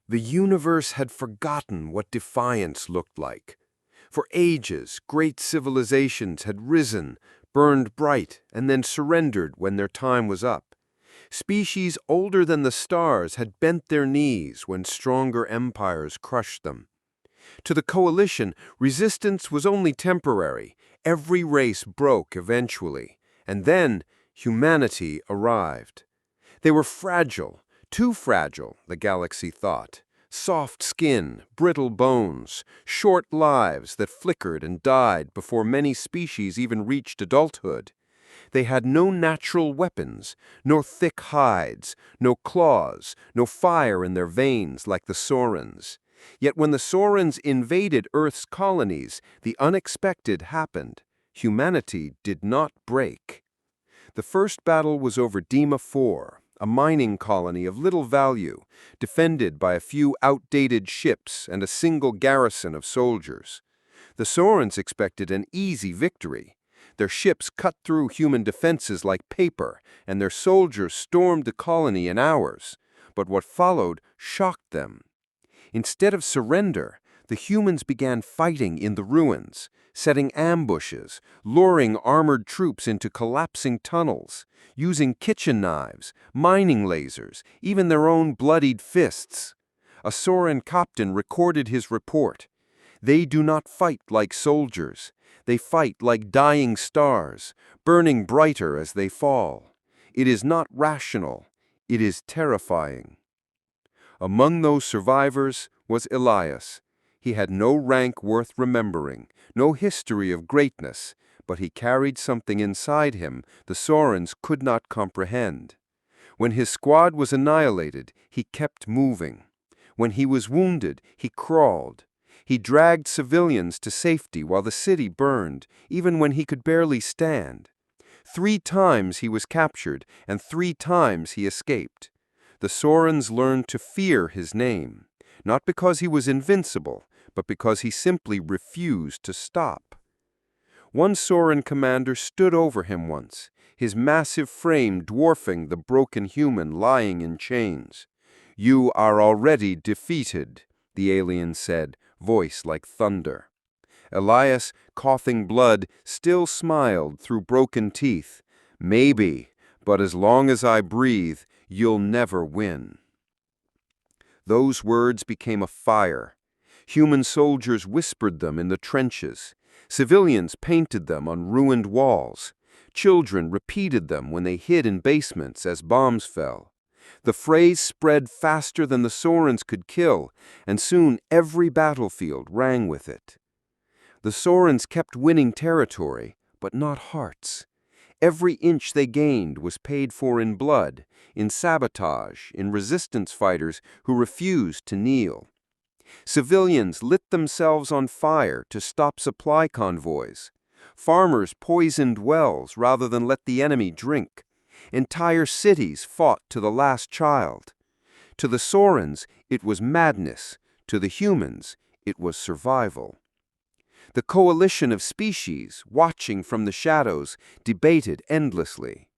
The universe had forgotten what defiance looked like. For ages, great civilizations had risen, burned bright, and then surrendered when their time was up. Species older than the stars had bent their knees when stronger empires crushed them. To the coalition, resistance was only temporary. Every race broke eventually. And then humanity arrived. They were fragile, too fragile, the galaxy thought. Soft skin, brittle bones, short lives that flickered and died before many species even reached adulthood. They had no natural weapons, no thick hides, no claws, no fire in their veins like the Sorrens. Yet when the Sorrens invaded Earth's colonies, the unexpected happened. Humanity did not break. The first battle was over Dima IV, a mining colony of little value, defended by a few outdated ships and a single garrison of soldiers. The Sorrens expected an easy victory. Their ships cut through human defenses like paper, and their soldiers stormed the colony in hours. But what followed shocked them. Instead of surrender, the humans began fighting in the ruins, setting ambushes, luring armored troops into collapsing tunnels, using kitchen knives, mining lasers, even their own bloodied fists. A Sorren captain recorded his report. They do not fight like soldiers. They fight like dying stars, burning brighter as they fall. It is not rational. It is terrifying. Among those survivors was Elias. He had no rank worth remembering, no history of greatness, but he carried something inside him the Sorrens could not comprehend. When his squad was annihilated, he kept moving. When he was wounded, he crawled. He dragged civilians to safety while the city burned, even when he could barely stand. 3 times he was captured, and 3 times he escaped. The Sorrens learned to fear his name, not because he was invincible, but because he simply refused to stop. One Sorren commander stood over him once, his massive frame dwarfing the broken human lying in chains. "You are already defeated," the alien said, voice like thunder. Elias, coughing blood, still smiled through broken teeth. "Maybe, but as long as I breathe, you'll never win." Those words became a fire. Human soldiers whispered them in the trenches. Civilians painted them on ruined walls. Children repeated them when they hid in basements as bombs fell. The phrase spread faster than the Sorrens could kill, and soon every battlefield rang with it. The Sorrens kept winning territory, but not hearts. Every inch they gained was paid for in blood, in sabotage, in resistance fighters who refused to kneel. Civilians lit themselves on fire to stop supply convoys. Farmers poisoned wells rather than let the enemy drink. Entire cities fought to the last child. To the Sorrens, it was madness. To the humans, it was survival. The coalition of species, watching from the shadows, debated endlessly.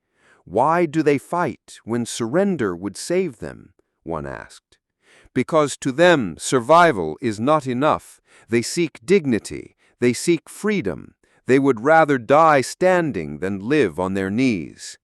"Why do they fight when surrender would save them?" one asked. "Because to them survival is not enough. They seek dignity. They seek freedom. They would rather die standing than live on their knees."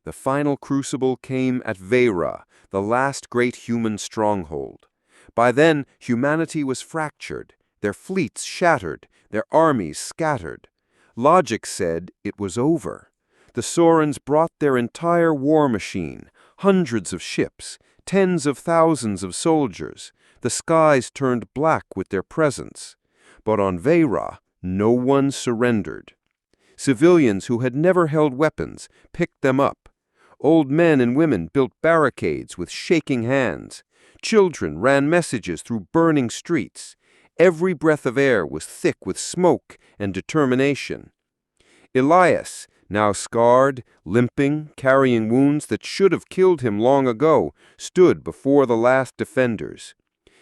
The final crucible came at Veyra, the last great human stronghold. By then, humanity was fractured, their fleets shattered, their armies scattered. Logic said it was over. The Sorrens brought their entire war machine, hundreds of ships, tens of thousands of soldiers. The skies turned black with their presence. But on Veyra, no one surrendered. Civilians who had never held weapons picked them up. Old men and women built barricades with shaking hands. Children ran messages through burning streets. Every breath of air was thick with smoke and determination. Elias, now scarred, limping, carrying wounds that should have killed him long ago, stood before the last defenders.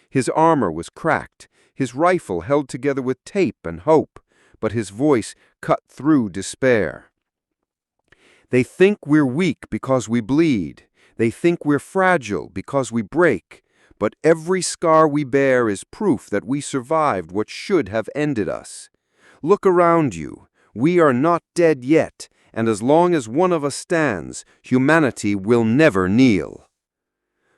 His armor was cracked, his rifle held together with tape and hope, but his voice cut through despair. "They think we're weak because we bleed. They think we're fragile because we break. but every scar we bear is proof that we survived what should have ended us. Look around you. We are not dead yet, and as long as one of us stands, humanity will never kneel."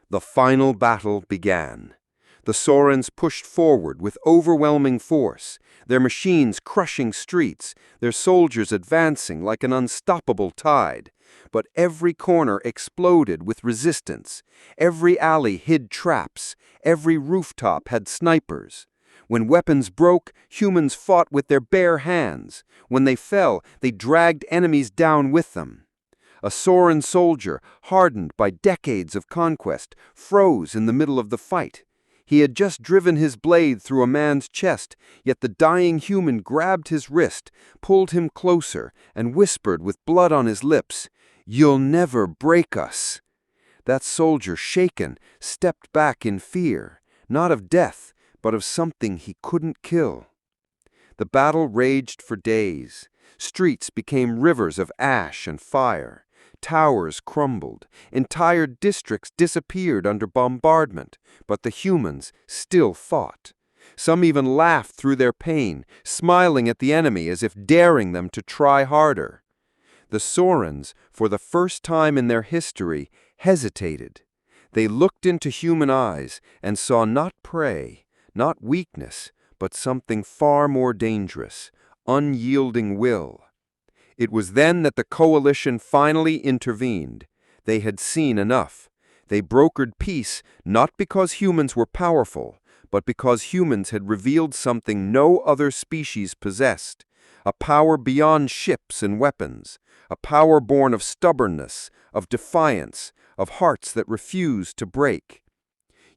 The final battle began. The Sorrens pushed forward with overwhelming force, their machines crushing streets, their soldiers advancing like an unstoppable tide. But every corner exploded with resistance. Every alley hid traps. Every rooftop had snipers. When weapons broke, humans fought with their bare hands. When they fell, they dragged enemies down with them. A Sorren soldier, hardened by decades of conquest, froze in the middle of the fight. He had just driven his blade through a man's chest, yet the dying human grabbed his wrist, pulled him closer, and whispered with blood on his lips, "You'll never break us." That soldier, shaken, stepped back in fear, not of death, but of something he couldn't kill. The battle raged for days. Streets became rivers of ash and fire. Towers crumbled. Entire districts disappeared under bombardment, but the humans still fought. Some even laughed through their pain, smiling at the enemy as if daring them to try harder. The Sorrens, for the first time in their history, hesitated. They looked into human eyes and saw not prey, not weakness, but something far more dangerous, unyielding will. It was then that the coalition finally intervened. They had seen enough. They brokered peace not because humans were powerful, but because humans had revealed something no other species possessed, a power beyond ships and weapons, a power born of stubbornness, of defiance, of hearts that refused to break.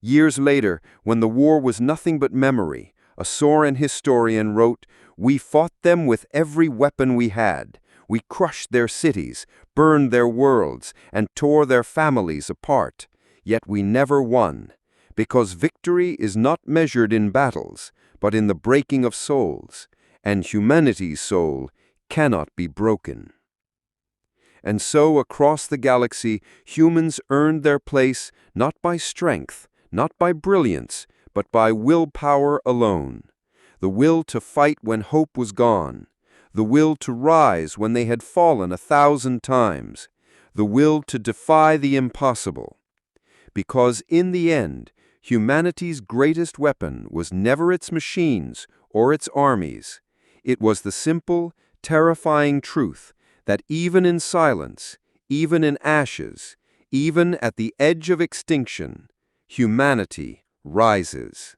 Years later, when the war was nothing but memory, a Sorren historian wrote, "We fought them with every weapon we had. We crushed their cities, burned their worlds, and tore their families apart. Yet we never won, because victory is not measured in battles, but in the breaking of souls, and humanity's soul cannot be broken." And so, across the galaxy, humans earned their place not by strength, not by brilliance, but by willpower alone. The will to fight when hope was gone. The will to rise when they had fallen 1,000 times. The will to defy the impossible. Because in the end, humanity's greatest weapon was never its machines or its armies. It was the simple, terrifying truth that even in silence, even in ashes, even at the edge of extinction, humanity rises.